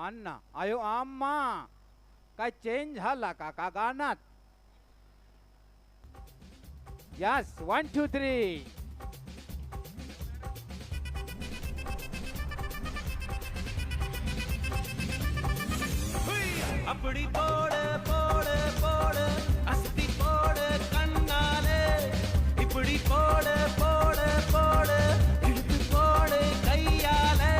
अण्णा अयो आम्मा काय चेंज झाला का गाण्यात. यस 1 2 3. அப்படி போடு போடு போடு அஸ்தி போடு கண்ணாலே இப்படி போடு போடு போடு இழுத்து போடு கையாலே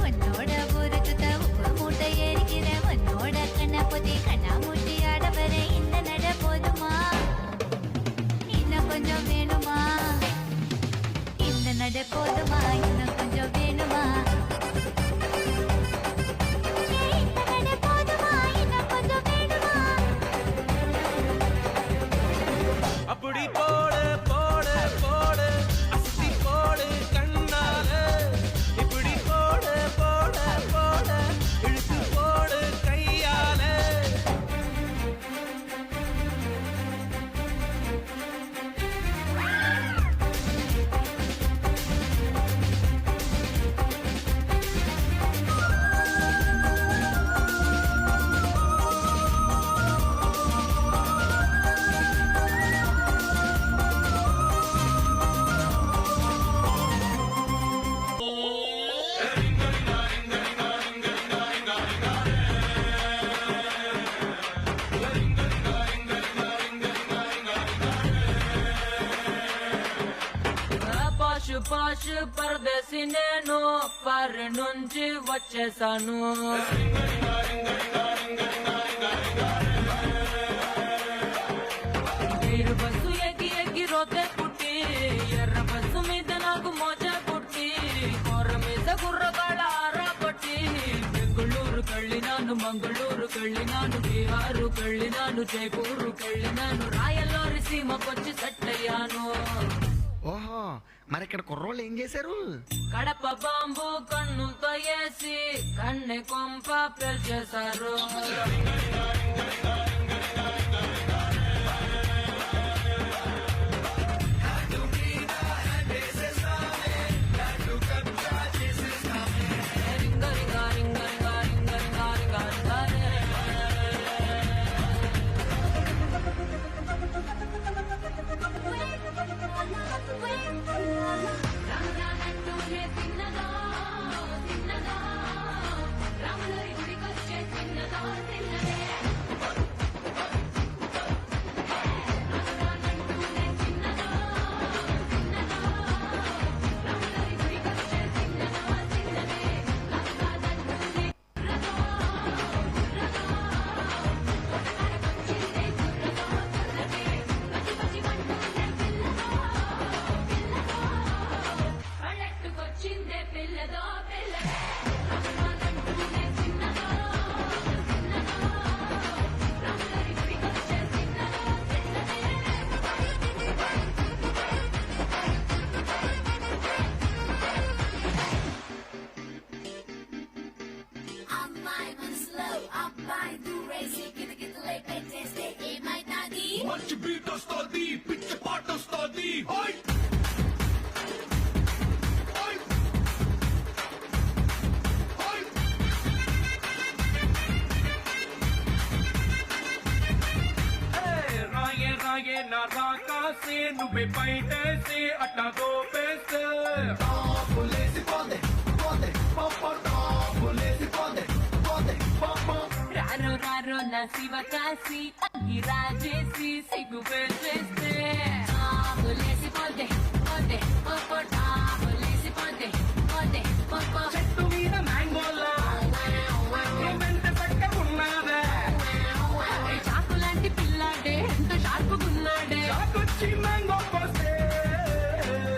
உன்னோட ஊருக்கு உப்பு மூட்டை ஏறிக்கிற உன்னோட கண்ணை பொத்தி கண்ணா மூட்டி ஆட வர இந்த நட போதுமா இன்னும் கொஞ்சம் வேணுமா இந்த நட போதுமா இன்னும் கொஞ்சம் வேணுமா அப்படி போடு போடு போடு அஸ்தி போடு கண்ணாலே இப்படி போடு போடு போடு இழுத்து போடு கையாலே పాషు పాషు పరదేశి నేను పరి నుంచి వచ్చేసాను. వీరు బస్సు ఎక్కి ఎక్కి రోతే పుట్టి ఎర్ర బస్సు మీద నాకు మోజ పుట్టి కొర్ర మీద కుర్రగాళ్ళ ఆరా పట్టి బెంగుళూరు కళ్ళినాను మంగళూరు కళ్ళినాను బీహారు కళ్ళినాను జైపూరు కళ్ళినాను రాయల్లోరి సీమకొచ్చి సెట్ అయ్యాను. ఓహో మరి ఇక్కడ కుర్రోళ్ళు ఏం చేశారు? కడప బాంబు కన్నులతో వేసి కన్నె కొంప పెల్చేశారు. మంచి బీట్ వస్తుంది పిచ్చి పాట వస్తుంది హాయ్ రాయే రాయే నా రాకాసి నువ్వే బయటేసి అట్టా దోపేస్తే టాపులేసి పోతే పోతే పాప టాపులేసి పోతే పోతే పాప రారో రారో నా శివ కాసి అగ్గి రాజేసి సిగ్గు పెట్టేస్తే టాపులేసి పోతే పోతే పోపో టాపులేసి పోతే పోతే పోపో చెట్టు మీద మ్యాంగోలా వెంట పట్ట ఉన్నదే చాకు లాంటి పిల్లాడే ఎంత షార్పుకున్నాడే చాకొచ్చి మ్యాంగో కోస్తే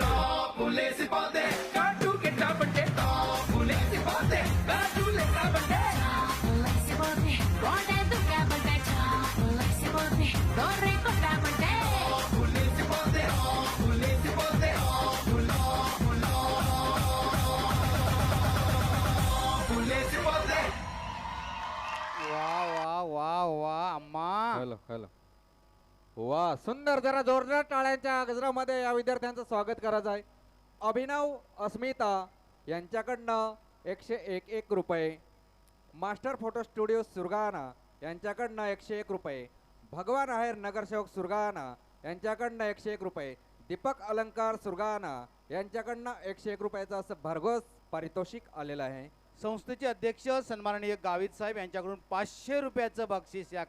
టాపులేసి పోతే కాటు కెట్టాపట్టే టాపులేసి పోతే కాటు లెక్కాపట్టే టాపులేసి పోతే గోడే దుక్కాబట్టే టాపులేసి పోతే డోరే కొట్టాబట్టే టాపులేసి పోతే టాపులేసి పోతే టాపులేసి పోతే वा वा वा वा अम्मा. हॅलो हॅलो वा सुंदर. जरा जोरदार टाळ्यांच्या गजरामध्ये या विद्यार्थ्यांचं स्वागत करायचं आहे. अभिनव अस्मिता यांच्याकडनं 101 रुपये, मास्टर फोटो स्टुडिओ सुरगाणा यांच्याकडनं 101 रुपये, भगवान आहेर नगरसेवक सुरगाणा यांच्याकडनं 101 रुपये, दीपक अलंकार सुरगाणा यांच्याकडनं 101 रुपयाचं असं भरघोस पारितोषिक आलेलं आहे. संस्थेचे अध्यक्ष सन्माननीय गावित साहेब यांच्याकडून 500 रुपयाचं बक्षीस या